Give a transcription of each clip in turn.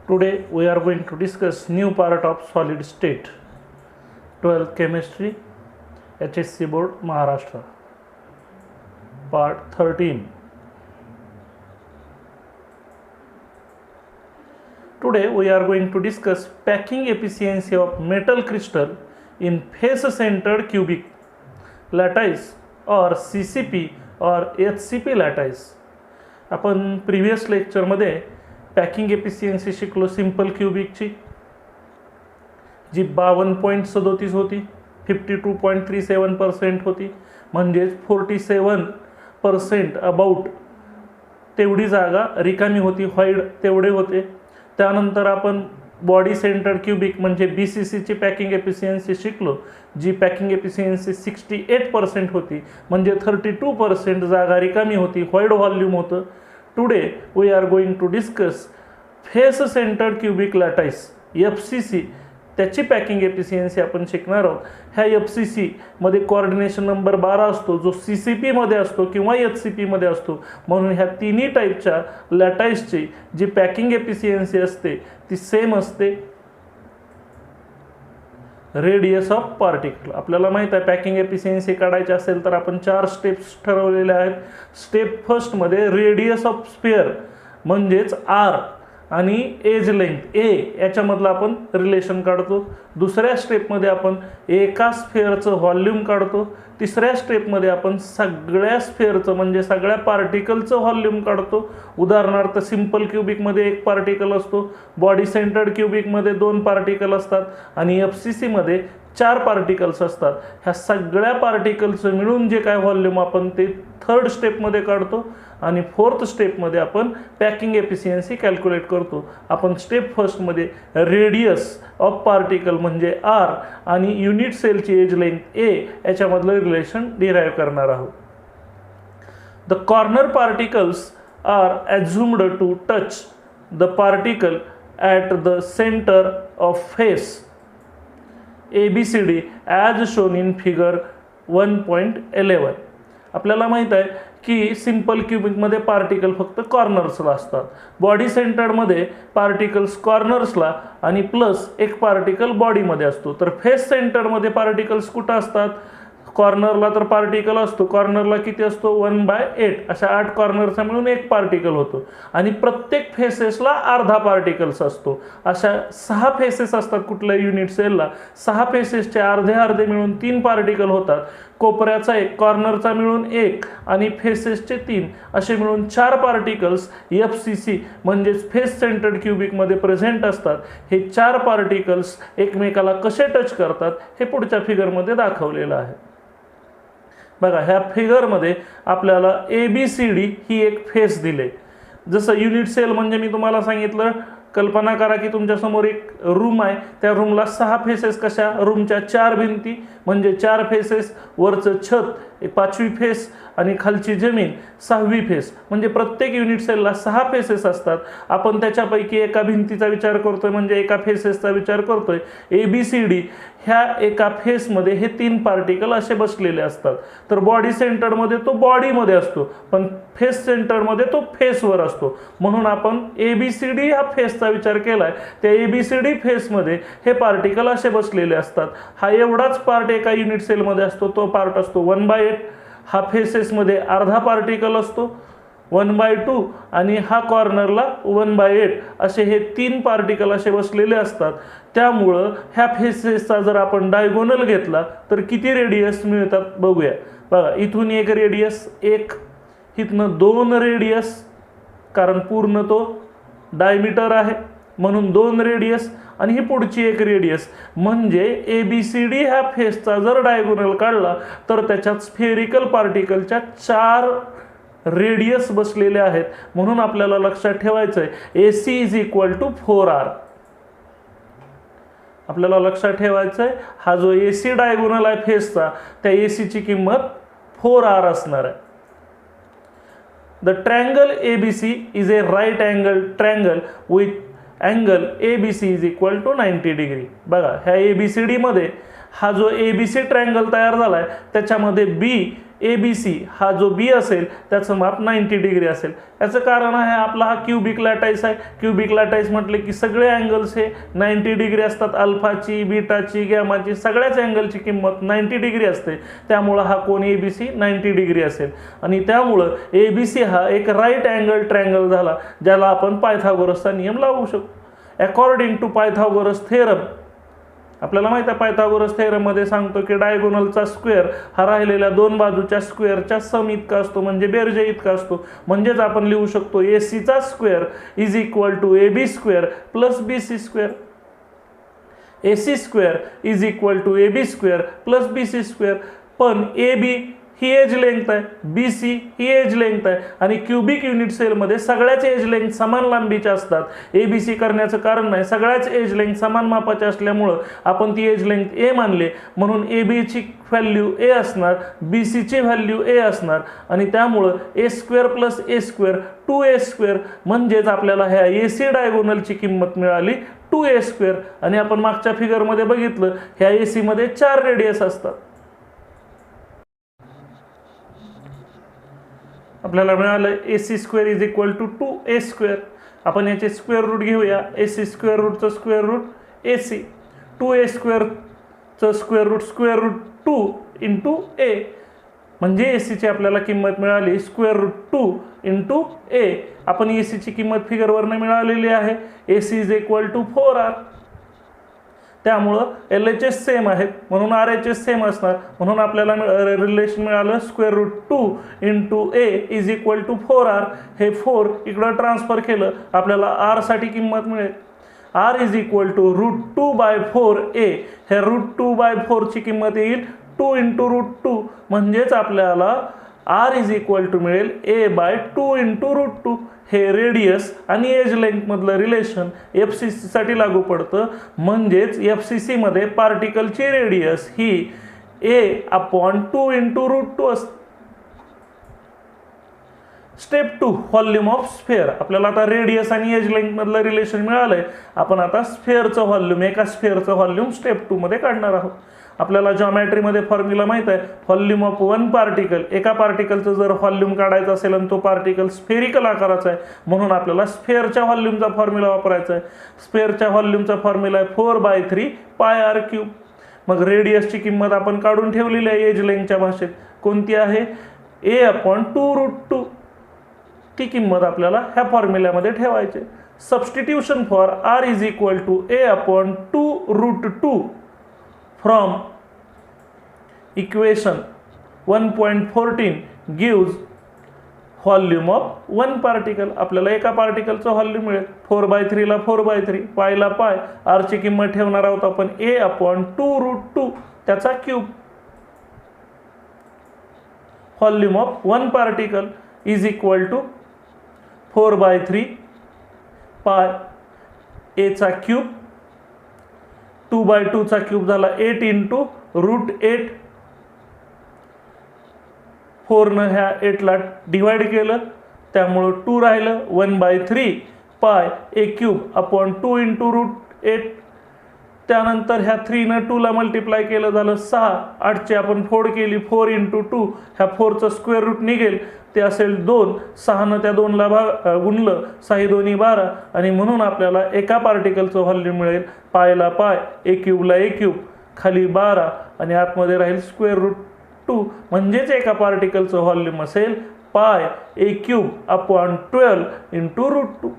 Today we are going to discuss new part of solid state, 12th chemistry, HSC board Maharashtra, part 13. Today we are going to discuss packing efficiency of metal crystal in face-centered cubic lattice or CCP or HCP lattice. आपण previous लेक्चरमध्ये packing efficiency शिकलो simple क्यूबिकची, जी 52.37 होती, 52.37% होती, म्हणजेच 47% about तेवढी जागा रिकामी होती, व्हाईड तेवढे होते. त्यानंतर आपण बॉडी सेंटर्ड क्यूबिक म्हणजे BCCची पॅकिंग एफिशियन्सी शिकलो, जी पॅकिंग एफिशियन्सी 68% होती, म्हणजे 32% जागा रिकामी होती, व्हाईड व्हॉल्यूम होतं. Today we are going to discuss face centred cubic lattice FCC, त्याची पॅकिंग एफिशियन्सी आपण शिकणार आहोत. ह्या FCC मध्ये कोऑर्डिनेशन नंबर 12 असतो, जो CCP मध्ये असतो किंवा HCP मध्ये असतो. म्हणून ह्या तिन्ही टाईपच्या लॅटाईसची जी पॅकिंग एफिशियन्सी असते ती सेम असते. रेडियस ऑफ पार्टिकल आपल्याला माहित आहे, पॅकिंग एफिशियन्सी काढायची असेल तर आपण 4 स्टेप्स ठरवलेल्या आहेत. स्टेप फर्स्टमध्ये रेडियस ऑफ स्फिअर म्हणजेच R आणि एज लेंथ A याच्यामधलं आपण रिलेशन काढतो. दुसऱ्या स्टेपमध्ये आपण एका स्फिअरचं व्हॉल्यूम काढतो. तिसऱ्या स्टेपमध्ये आपण सगळ्या स्फिअरचं म्हणजे सगळ्या पार्टिकलचं व्हॉल्यूम काढतो. उदाहरणार्थ सिंपल क्यूबिकमध्ये 1 पार्टिकल असतो, बॉडी सेंटर्ड क्यूबिकमध्ये 2 पार्टिकल असतात आणि FCC मध्ये 4 पार्टिकल्स असतात. ह्या सगळ्या पार्टिकलचं मिळून जे काय व्हॉल्यूम आपण ते थर्ड स्टेपमध्ये काढतो आणि फोर्थ स्टेपमध्ये आपण पॅकिंग एफिशियन्सी कॅल्क्युलेट करतो. आपण स्टेप फर्स्टमध्ये रेडियस ऑफ पार्टिकल म्हणजे R आणि युनिट सेलची एज लेंथ A याच्यामधलं रिलेशन डिराईव्ह करणार आहोत. The corner particles are assumed to touch the particle at the centre of face ABCD as shown in figure 1.11. आपल्याला माहीत आहे की सिंपल क्यूबिकमध्ये पार्टिकल फक्त कॉर्नर्सला असतात, बॉडी सेंटर्डमध्ये पार्टिकल्स कॉर्नर्सला आणि प्लस एक पार्टिकल बॉडीमध्ये असतो. तर फेस सेंटरमध्ये पार्टिकल्स कुठं असतात? कॉर्नरला तर पार्टिकल असतो, कॉर्नरला किती असतो? 1/8. अशा 8 कॉर्नरचा मिळून एक पार्टिकल होतो आणि प्रत्येक फेसेसला अर्धा पार्टिकल्स असतो. अशा 6 फेसेस असतात कुठल्याही युनिट सेलला. 6 फेसेसचे अर्धे अर्धे मिळून 3 पार्टिकल होतात. कोपऱ्याचा 1, कॉर्नरचा मिळून 1 आणि फेसेसचे 3 असे मिळून 4 पार्टिकल्स FCC म्हणजेच फेस सेंटर्ड क्यूबिकमध्ये प्रेझेंट असतात. हे 4 पार्टिकल्स एकमेकाला कसे टच करतात हे पुढच्या फिगरमध्ये दाखवलेलं आहे. बघा, ह्या फिगरमध्ये आपल्याला ABCD ही एक फेस दिले. जसं युनिट सेल म्हणजे मी तुम्हाला सांगितलं, कल्पना करा की तुमच्यासमोर एक रूम आहे, त्या रूमला 6 फेसेस. कशा? रूमच्या 4 भिंती म्हणजे 4 फेसेस, वरचं छत 5वी फेस आणि खालची जमीन 6वी फेस. म्हणजे प्रत्येक युनिट सेलला 6 फेसेस असतात. आपण त्याच्यापैकी एका भिंतीचा विचार करतोय म्हणजे एका फेसेसचा विचार करतोय. ABCD ह्या एका फेसमध्ये हे 3 पार्टिकल असे बसलेले असतात. तर बॉडी सेंटरमध्ये तो बॉडीमध्ये असतो, पण फेस सेंटरमध्ये तो फेसवर असतो. म्हणून आपण ABCD ह्या फेसचा विचार केलाय. त्या ABCD फेसमध्ये हे पार्टिकल असे बसलेले असतात. हा एवढाच पार्ट एका युनिट सेलमध्ये असतो, तो पार्ट असतो 1/8. हा फेसेसमध्ये अर्धा पार्टिकल असतो 1/2 आणि हा कॉर्नरला 1/8. असे हे 3 पार्टिकल असे बसलेले असतात. त्यामुळं ह्या फेसेसचा जर आपण डायगोनल घेतला तर किती रेडियस मिळतात बघूया. बघा, इथून एक रेडियस 1, इथनं 2 रेडियस, कारण पूर्ण तो डायमीटर आहे म्हणून 2 रेडियस आणि ही पुढची एक रेडियस. म्हणजे ABCD ह्या फेसचा जर डायगोनल काढला तर त्याच्यात स्फेरिकल पार्टिकलच्या 4 रेडियस बसलेले आहेत. म्हणून आपल्याला लक्षात ठेवायचं आहे AC = 4R. आपल्याला लक्षात ठेवायचं आहे हा जो AC डायगोनल आहे फेसचा, त्या ACची किंमत 4R असणार आहे. The triangle ABC is a right angle triangle with angle ABC = 90 degree. बघा, ह्या ABCD मध्ये हा जो ABC ट्रँगल तयार झाला आहे त्याच्यामध्ये B ABC हा जो B असेल त्याचं माप 90 डिग्री असेल. याचं कारण आहे आपला हा क्युबिक लॅटाईस आहे. क्युबिक लॅटाईस म्हटले की सगळे अँगल्स हे 90 डिग्री असतात. अल्फाची, बीटाची, गॅमाची सगळ्याच अँगलची किंमत 90 डिग्री असते. त्यामुळं हा कोन ABC 90 डिग्री असेल आणि त्यामुळं ABC हा एक राईट अँगल ट्रँगल झाला, ज्याला आपण पायथागोरसचा नियम लावू शकतो. अकॉर्डिंग टू पायथागोरस थेरम, आपल्याला माहिती आहे पायथागोरस थेरममध्ये सांगतो की डायगोनलचा स्क्वेअर हा राहिलेल्या दोन बाजूच्या स्क्वेअरच्या सम इतका असतो, म्हणजे बेरजे इतका असतो. म्हणजेच आपण लिहू शकतो ACचा square is equal to AB square plus BC square. AC square is equal to AB square plus BC square. पण AB ही एज लेंथ आहे, BC ही एज लेंथ आहे आणि क्युबिक युनिट सेलमध्ये सगळ्याच एज लेंथ समान लांबीच्या असतात. ABC करण्याचं कारण नाही, सगळ्याच एज लेंथ समान मापाच्या असल्यामुळं आपण ती एज लेंथ A मानले, म्हणून ABची व्हॅल्यू A असणार, BCची व्हॅल्यू A असणार आणि त्यामुळं A square plus A square 2A square. म्हणजेच आपल्याला ह्या AC डायगोनलची किंमत मिळाली 2A स्क्वेअर. आणि आपण मागच्या फिगरमध्ये बघितलं ह्या ACमध्ये 4 रेडियस असतात. आपल्याला मिळालं AC square is equal to 2A square. आपण याचे स्क्वेअर रूट घेऊया. AC स्क्वेअर रूटचं स्क्वेअर रूट AC, 2A स्क्वेअरचं स्क्वेअर रूट 2 इंटू A. म्हणजे ACची आपल्याला किंमत मिळाली स्क्वेअर रूट 2 इंटू A. आपण ACची किंमत फिगरवरनं मिळालेली आहे. AC is equal to 4R. त्यामुळं LHS सेम आहेत म्हणून RHS सेम असणार. म्हणून आपल्याला रिलेशन मिळालं square root 2 into A is equal to 4R. हे 4 इकडं ट्रान्सफर केलं आपल्याला R साठी किंमत मिळेल R is equal to root 2 by 4A. हे रूट 2 बाय 4ची किंमत येईल 2 इंटू रूट 2. म्हणजेच आपल्याला R इज इक्वल टू मिळेल A बाय 2 इंटू रूट 2. हे रेडियस आणि एज लेंथमधलं रिलेशन FCC साठी लागू पडतं. म्हणजेच FCC मध्ये पार्टिकलची रेडियस ही A अपॉन 2 इंटू रूट 2 असते. Step 2 volume of sphere. आपल्याला आता रेडियस आणि एज लेंथमधलं रिलेशन मिळालंय. आपण आता स्फेअरचं व्हॉल्यूम, एका स्फेअरचं व्हॉल्यूम स्टेप 2 मध्ये काढणार आहोत. आपल्याला जॉमेट्रीमध्ये फॉर्म्युला माहित आहे, व्हॉल्यूम ऑफ वन पार्टिकल. एका पार्टिकलचं जर व्हॉल्यूम काढायचं असेल आणि तो पार्टिकल स्फेरिकल आकाराचा आहे म्हणून आपल्याला स्फेअरच्या व्हॉल्यूमचा फॉर्म्युला वापरायचा आहे. स्फेअरच्या व्हॉल्यूमचा फॉर्म्युला आहे 4/3 पाय आर क्यूब. मग रेडियसची किंमत आपण काढून ठेवलेली आहे एज लेंथच्या भाषेत. कोणती आहे? A upon 2 root 2. ती किंमत आपल्याला ह्या फॉर्म्युल्यामध्ये ठेवायची. Substitution for R is equal to A upon 2 root 2 from equation 1.14 gives volume of one particle. आपल्याला एका पार्टिकलचं व्हॉल्यूम मिळेल 4/3 ला 4/3, पायला पाय. आरची किंमत ठेवणार आहोत आपण A अपॉन 2 रूट 2 त्याचा cube. Volume of one particle is equal to 4/3 pi A चा क्यूब, 2/2 चा क्यूब झाला 8 इंटू रूट 8. 4नं ह्या 8ला डिवाइड केलं त्यामुळं 2 राहिलं. 1/3 pi A cube upon 2 into root 8. त्यानंतर ह्या 3नं 2ला मल्टिप्लाय केलं झालं 6. 8ची आपण फोड केली 4 इंटू 2. ह्या 4चं स्क्वेअर रूट निघेल ते असेल 2. 6नं त्या 2ला गुणलं, 6 2 12 आणि म्हणून आपल्याला एका पार्टिकलचं व्हॉल्यूम मिळेल पायला पाय, A क्यूबला A क्यूब, खाली 12 आणि आतमध्ये राहील स्क्वेअर रूट 2. म्हणजेच एका पार्टिकलचं व्हॉल्यूम असेल pi A cube upon 12 into root 2.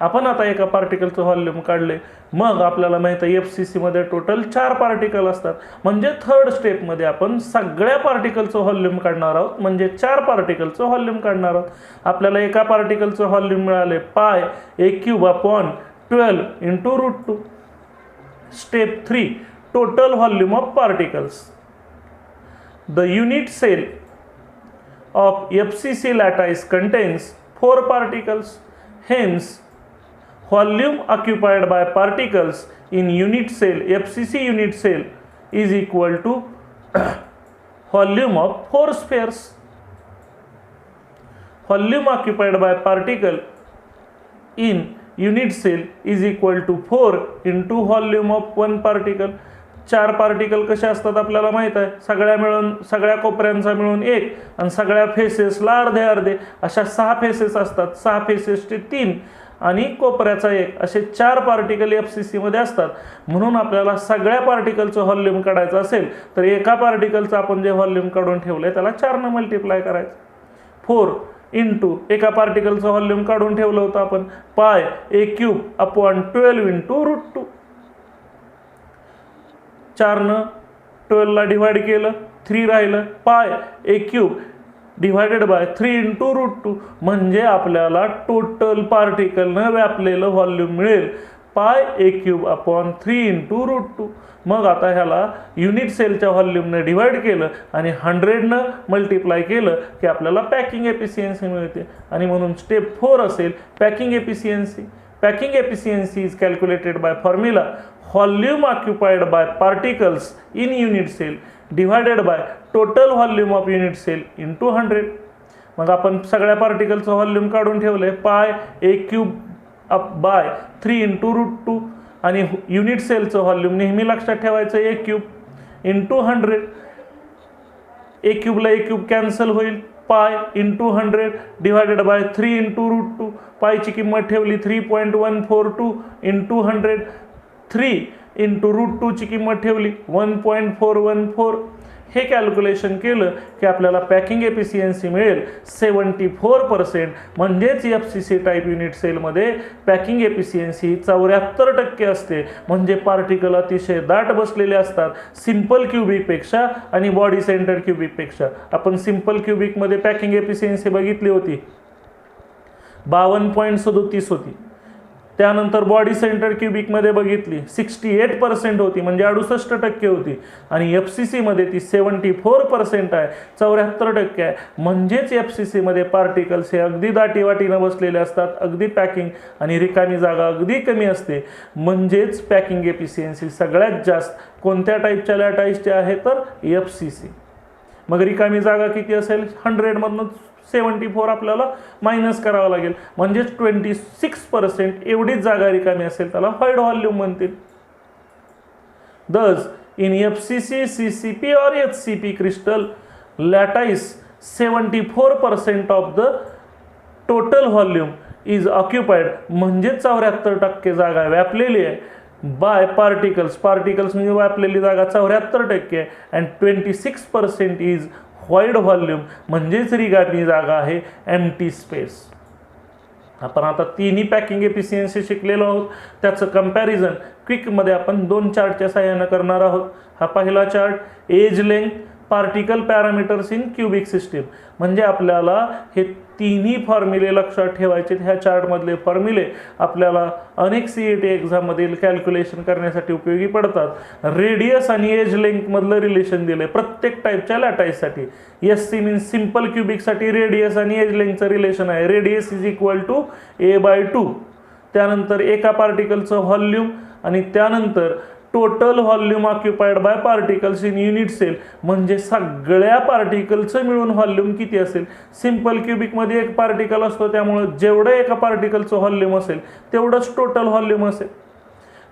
आपण आता एका पार्टिकलचं व्हॉल्यूम काढले. मग आपल्याला माहिती आहे FCC मध्ये टोटल 4 पार्टिकल असतात. म्हणजे थर्ड स्टेपमध्ये आपण सगळ्या पार्टिकलचं व्हॉल्यूम काढणार आहोत, म्हणजे 4 पार्टिकलचं व्हॉल्यूम काढणार आहोत. आपल्याला एका पार्टिकलचं व्हॉल्यूम मिळाले pi A cube upon 12 into root 2. Step 3 total volume of particles. The unit cell of FCC lattice contains 4 particles. Hence, volume occupied by particles in unit cell, FCC unit cell, is equal to volume of 4 spheres. Volume occupied by particle in unit cell is equal to 4 into volume of one particle. 4 particle कसे असतात आपल्याला माहीत आहे, सगळ्या कोपऱ्यांचा मिळून 1 आणि सगळ्या फेसेसला अर्धे अर्धे अशा 6 फेसेस असतात. 6 फेसेसचे 3 आणि कोपऱ्याचा 1 असे 4 पार्टिकल FCC मध्ये असतात. म्हणून आपल्याला सगळ्या पार्टिकलचं व्हॉल्यूम काढायचं असेल तर एका पार्टिकलचं आपण जे व्हॉल्यूम काढून ठेवलंय त्याला 4 ने मल्टिप्लाय करायचं. 4 इंटू एका पार्टिकलचं व्हॉल्यूम काढून ठेवलं होतं आपण पाय a³ इंटू √2. 4 ने 12 ला डिवाइड केलं, 3 राहिलं, पाय a³ डिवायडेड बाय 3 इंटू √2 म्हणजे आपल्याला टोटल पार्टिकलनं व्यापलेलं व्हॉल्यूम मिळेल पाय a³ इंटू √2. मग आता ह्याला युनिट सेलच्या व्हॉल्यूमने डिवाइड केलं आणि 100 मल्टिप्लाय केलं की आपल्याला पॅकिंग एफिशियन्सी मिळते. आणि म्हणून स्टेप 4 असेल packing efficiency. Packing efficiency is calculated by formula volume occupied by particles in unit cell divided by total volume of unit cell into 100. मग आपण सगळ्या पार्टिकलचं व्हॉल्यूम काढून ठेवलंय पाय a³ 3 इंटू √2 आणि युनिट सेलचं व्हॉल्यूम नेहमी लक्षात ठेवायचं a³ इंटू 100. a³ ला a³ कॅन्सल होईल, pi into 100 divided by 3 into √2. पायची किंमत ठेवली 3.142 इंटू 100. 3 इंटू √2 ची किंमत ठेवली 1.414. हे कॅल्क्युलेशन केलं की आपल्याला पॅकिंग एफिशियन्सी मिळेल 74%. म्हणजेच FCC टाईप युनिट सेलमध्ये पॅकिंग एफिशियन्सी 74% असते. म्हणजे पार्टिकल अतिशय दाट बसलेले असतात सिंपल क्युबिकपेक्षा आणि बॉडी सेंटर क्युबिकपेक्षा. आपण सिंपल क्युबिकमध्ये पॅकिंग एफिशियन्सी बघितली होती 52.37 होती. त्यानंतर बॉडी सेंटर क्युबिकमध्ये बघितली 68% होती म्हणजे 68% होती. आणि FCC मध्ये ती 74% आहे, 74% आहे. म्हणजेच FCC मध्ये पार्टिकल्स हे अगदी दाटीवाटीनं बसलेले असतात, अगदी पॅकिंग आणि रिकामी जागा अगदी कमी असते. म्हणजेच पॅकिंग एफिशियन्सी सगळ्यात जास्त कोणत्या टाईपच्या लॅटाईसची आहे तर FCC. मग रिकामी जागा किती असेल 100 मधून 74 आपल्याला मायनस करावं लागेल. म्हणजेच 26% एवढीच जागा रिकामी असेल त्याला व्हाईड व्हॉल्यूम म्हणतील. Thus in FCC, CCP or HCP crystal lattice 74% of the total volume is occupied म्हणजेच 74% जागा व्यापलेली आहे बाय पार्टिकल्स म्हणजे व्यापलेली जागा 74% आहे. अँड 26% इज व्हाईड व्हॉल्यूम म्हणजेच रिकामी जागा आहे एम्प्टी स्पेस. आपण आता तिन्ही पॅकिंग एफिशियन्सी शिकलेलो आहोत. त्याचं कंपॅरिझन क्विकमध्ये आपण 2 चार्टच्या सहाय्याने करणार आहोत. हा पहिला chart edge length particle parameters in cubic system. म्हणजे आपल्याला हे तिन्ही फॉर्म्युले लक्षात ठेवायचे. ह्या चार्टमधले फॉर्म्युले आपल्याला अनेक CET एक्झाममधील कॅल्क्युलेशन करण्यासाठी उपयोगी पडतात. रेडियस आणि एज लेंथमधलं रिलेशन दिलं आहे प्रत्येक टाईपच्या लॅटाईससाठी. SC मीन्स सिंपल क्युबिकसाठी रेडियस आणि एज लेंथचं रिलेशन आहे. Radius is equal to a/2. त्यानंतर एका पार्टिकलचं व्हॉल्यूम आणि त्यानंतर total volume occupied by particles in unit cell म्हणजे सगळ्या पार्टिकलचं मिळून व्हॉल्यूम किती असेल. सिंपल क्युबिकमध्ये एक पार्टिकल असतो त्यामुळे जेवढं एका पार्टिकलचं व्हॉल्यूम असेल तेवढंच टोटल व्हॉल्यूम असेल.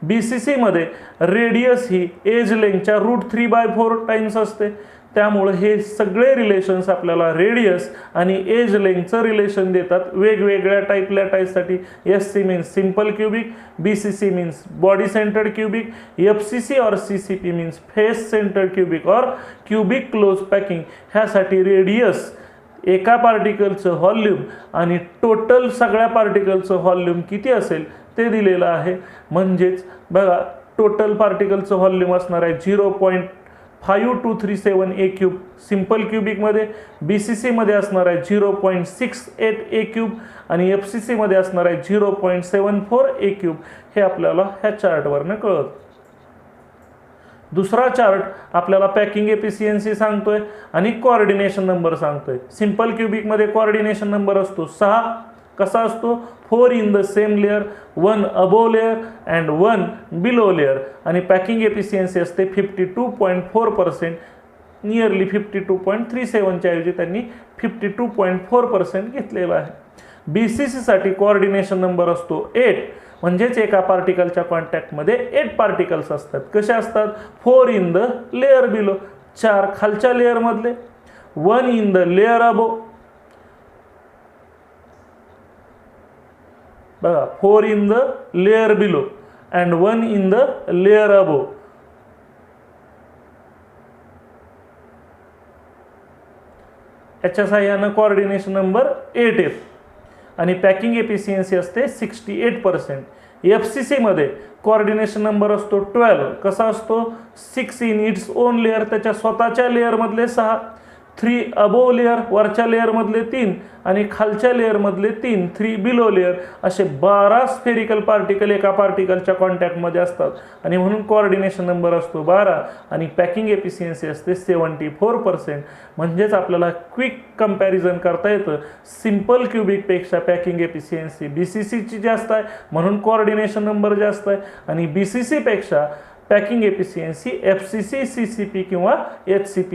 BCC मध्ये रेडियस ही एज लेंथच्या √3/4 टाइम्स असते. त्यामुळे हे सगळे रिलेशन्स आपल्याला रेडियस आणि एज लेंथचं रिलेशन देतात वेगवेगळ्या टाईप लॅटाईससाठी. SC means simple cubic, BCC means body centred cubic, FCC और CCP means face centred cubic और क्युबिक क्लोज पॅकिंग. ह्यासाठी रेडियस एका पार्टिकलचं व्हॉल्यूम आणि टोटल सगळ्या पार्टिकलचं व्हॉल्यूम किती असेल ते दिलेलं आहे. म्हणजेच बघा टोटल पार्टिकलचं व्हॉल्यूम असणार आहे 0.5237 a³ सिंपल क्युबिकमध्ये, BCC मध्ये असणार आहे 0.68 a³ आणि FCC मध्ये असणार आहे 0.74 a³. हे आपल्याला ह्या चार्टवरनं कळतं. दुसरा चार्ट आपल्याला पॅकिंग एफिशियन्सी सांगतोय आणि कोऑर्डिनेशन नंबर सांगतोय. सिंपल क्युबिकमध्ये कोऑर्डिनेशन नंबर असतो 6. कसा असतो 4 in the same layer, 1 above layer and 1 below layer. आणि पॅकिंग एफिशियन्सी असते 52.4%. नियरली 52.37च्या ऐवजी त्यांनी 52.4% घेतलेला आहे. BCC साठी कोऑर्डिनेशन नंबर असतो 8 म्हणजेच एका पार्टिकलच्या कॉन्टॅक्टमध्ये 8 पार्टिकल्स असतात. कसे असतात? 4 इन द लेअर बिलो, 4 खालच्या लेअरमधले, 1 इन द लेअर अबो, बघा 4 in the layer below and 1 in the layer above. याच्या सहाय्यानं कोऑर्डिनेशन नंबर 8 येतो आणि पॅकिंग एफिशियन्सी असते 68%. FCC मध्ये कोऑर्डिनेशन नंबर असतो 12. कसा असतो? 6 इन इट्स ओन लेअर, त्याच्या स्वतःच्या लेअरमधले 6, 3 अबोव लेअर वरच्या लेअरमधले 3 आणि खालच्या लेअरमधले 3, 3 बिलो लेअर, असे 12 स्फेरिकल पार्टिकल एका पार्टिकलच्या कॉन्टॅक्टमध्ये असतात आणि म्हणून कोऑर्डिनेशन नंबर असतो 12 आणि पॅकिंग एफिशियन्सी असते 74%. म्हणजेच आपल्याला क्विक कंपॅरिझन करता येतं. सिंपल क्युबिकपेक्षा पॅकिंग एफिशियन्सी BCCची जास्त आहे म्हणून कोऑर्डिनेशन नंबर जास्त आहे आणि BCC पेक्षा पॅकिंग एफिशियन्सी FCC, CCP किंवा HCP